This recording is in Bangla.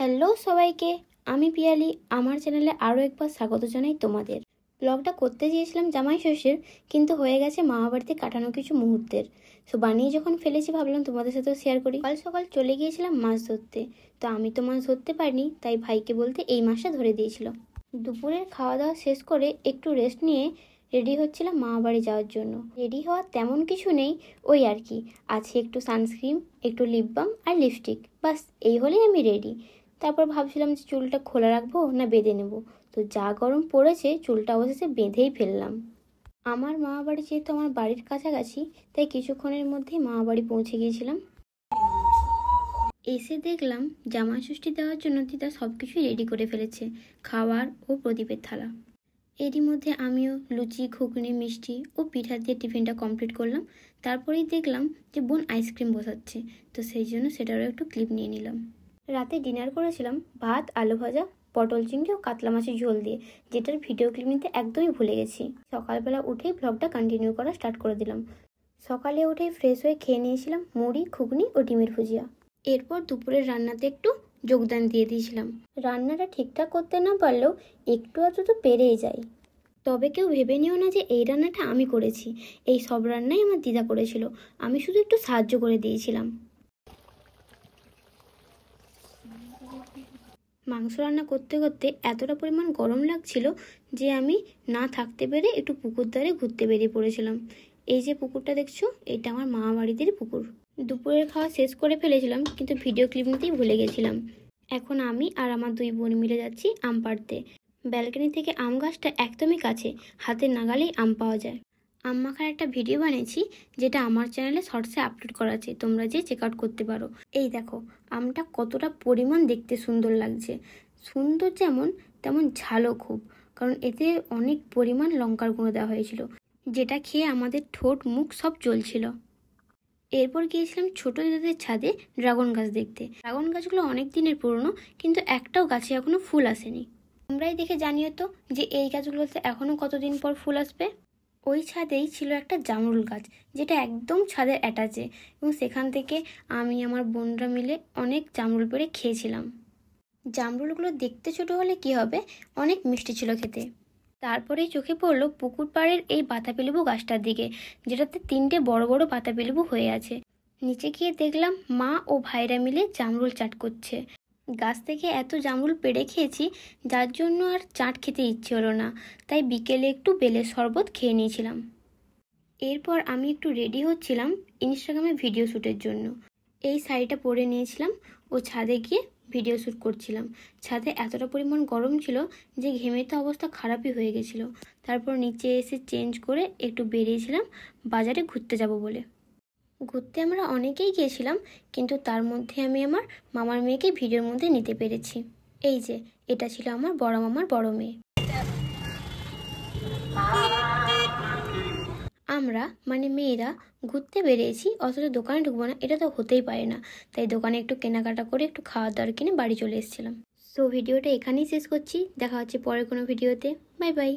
হ্যালো সবাইকে, আমি পিয়ালি। আমার চ্যানেলে আরও একবার স্বাগত জানাই তোমাদের। ব্লগটা করতে চেয়েছিলাম জামাই ষষ্ঠীর, কিন্তু হয়ে গেছে মামা বাড়িতে কাটানো কিছু মুহূর্তের। সো বানিয়ে যখন ফেলেছি ভাবলাম তোমাদের সাথেও শেয়ার করি। সকাল সকাল চলে গিয়েছিলাম মাছ ধরতে। তো আমি তো মাছ ধরতে পারিনি, তাই ভাইকে বলতে এই মাছটা ধরে দিয়েছিল। দুপুরের খাওয়া দাওয়া শেষ করে একটু রেস্ট নিয়ে রেডি হচ্ছিলাম মামা বাড়ি যাওয়ার জন্য। রেডি হওয়ার তেমন কিছু নেই, ওই আর কি আছে একটু সানস্ক্রিন, একটু লিপ বাম আর লিপস্টিক, বাস এই হলেই আমি রেডি। তারপর ভাবছিলাম যে চুলটা খোলা রাখবো না বেঁধে নেব। তো যা গরম পড়েছে চুলটা অবশেষে বেঁধেই ফেললাম। আমার মামা বাড়ি যেহেতু আমার বাড়ির কাছাকাছি, তাই কিছুক্ষণের মধ্যেই মামা বাড়ি পৌঁছে গিয়েছিলাম। এসে দেখলাম জামাই ষষ্ঠী দেওয়ার জন্য দিদা সব কিছুই রেডি করে ফেলেছে, খাবার ও প্রদীপের থালা। এরই মধ্যে আমিও লুচি, ঘুগনি, মিষ্টি ও পিঠা দিয়ে টিফিনটা কমপ্লিট করলাম। তারপরেই দেখলাম যে বোন আইসক্রিম বসাচ্ছে, তো সেই জন্য সেটারও একটু ক্লিপ নিয়ে নিলাম। রাতে ডিনার করেছিলাম ভাত, আলু ভাজা, পটল চিংড়ি ও কাতলা মাছের ঝোল দিয়ে, যেটার ভিডিও ক্লিপ নিতে একদমই ভুলে গেছি। সকালবেলা উঠেই ব্লগটা কন্টিনিউ করা স্টার্ট করে দিলাম। সকালে উঠেই ফ্রেশ হয়ে খেয়ে নিয়েছিলাম মুড়ি, ঘুগনি ও ডিমের ভুজিয়া। এরপর দুপুরের রান্নাতে একটু যোগদান দিয়ে দিয়েছিলাম। রান্নাটা ঠিকঠাক করতে না পারলেও একটু আধটু তো পেরেই যাই। তবে কেউ ভেবে নিও না যে এই রান্নাটা আমি করেছি, এই সব রান্নাই আমার দিদা করেছিল, আমি শুধু একটু সাহায্য করে দিয়েছিলাম। মাংস রান্না করতে করতে এতটা পরিমাণ গরম লাগছিল যে আমি না থাকতে পেরে একটু পুকুর ধারে ঘুরতে বেরিয়ে পড়েছিলাম। এই যে পুকুরটা দেখছো, এটা আমার মামা বাড়িদের পুকুর। দুপুরের খাওয়া শেষ করে ফেলেছিলাম, কিন্তু ভিডিও ক্লিপ নিতেই ভুলে গেছিলাম। এখন আমি আর আমার দুই বোন মিলে যাচ্ছি আম পাড়তে। ব্যালকনি থেকে আম গাছটা একদমই কাছে, হাতের নাগালেই আম পাওয়া যায়। আম মাখার একটা ভিডিও বানিয়েছি, যেটা আমার চ্যানেলে শর্টসে আপলোড করা আছে, তোমরা যে চেক আউট করতে পারো। এই দেখো আমটা কতটা পরিমাণ দেখতে সুন্দর লাগছে। সুন্দর যেমন, তেমন ঝালও খুব, কারণ এতে অনেক পরিমাণ লঙ্কার গুঁড়ো দেওয়া হয়েছিল, যেটা খেয়ে আমাদের ঠোঁট মুখ সব জ্বলছিল। এরপর গিয়েছিলাম ছোট দিদাদের ছাদে ড্রাগন গাছ দেখতে। ড্রাগন গাছগুলো অনেক দিনের পুরনো, কিন্তু একটাও গাছে এখনো ফুল আসেনি। তোমরাই দেখে জানিও তো যে এই গাছগুলোতে এখনো কতদিন পর ফুল আসবে। ওই ছাদেই ছিল একটা জামরুল গাছ, যেটা একদম ছাদের অ্যাটাচে, এবং সেখান থেকে আমি আমার বোনরা মিলে অনেক জামরুল পেড়ে খেয়েছিলাম। জামরুলগুলো দেখতে ছোট হলে কি হবে, অনেক মিষ্টি ছিল খেতে। তারপরেই চোখে পড়লো পুকুর পাড়ের এই বাতাবি লেবু গাছটার দিকে, যেটাতে 3টে বড় বড় বাতাবি লেবু হয়ে আছে। নিচে গিয়ে দেখলাম মা ও ভাইরা মিলে জামরুল চাট করছে। গাছ থেকে এত জামরুল পেড়ে খেয়েছি, যার জন্য আর চাট খেতে ইচ্ছে হলো না, তাই বিকেলে একটু বেলের শরবত খেয়ে নিয়েছিলাম। এরপর আমি একটু রেডি হচ্ছিলাম ইনস্টাগ্রামে ভিডিও শ্যুটের জন্য। এই শাড়িটা পরে নিয়েছিলাম ও ছাদে গিয়ে ভিডিও শ্যুট করছিলাম। ছাদে এতটা পরিমাণ গরম ছিল যে ঘেমে তো অবস্থা খারাপই হয়ে গেছিলো। তারপর নিচে এসে চেঞ্জ করে একটু বেরিয়েছিলাম বাজারে ঘুরতে যাব বলে। ঘুরতে আমরা অনেকেই গিয়েছিলাম, কিন্তু তার মধ্যে আমি আমার মামার মেয়েকে ভিডিওর মধ্যে নিতে পেরেছি। এই যে এটা ছিল আমার বড় মামার বড় মেয়ে। আমরা মানে মেয়েরা ঘুরতে বেরিয়েছি, অথচ দোকানে ঢুকবো না এটা তো হতেই পারে না, তাই দোকানে একটু কেনাকাটা করে একটু খাওয়ার দাওয়ার কিনে বাড়ি চলে এসেছিলাম। সো ভিডিওটা এখানেই শেষ করছি, দেখা হচ্ছে পরের কোনো ভিডিওতে। Bye bye.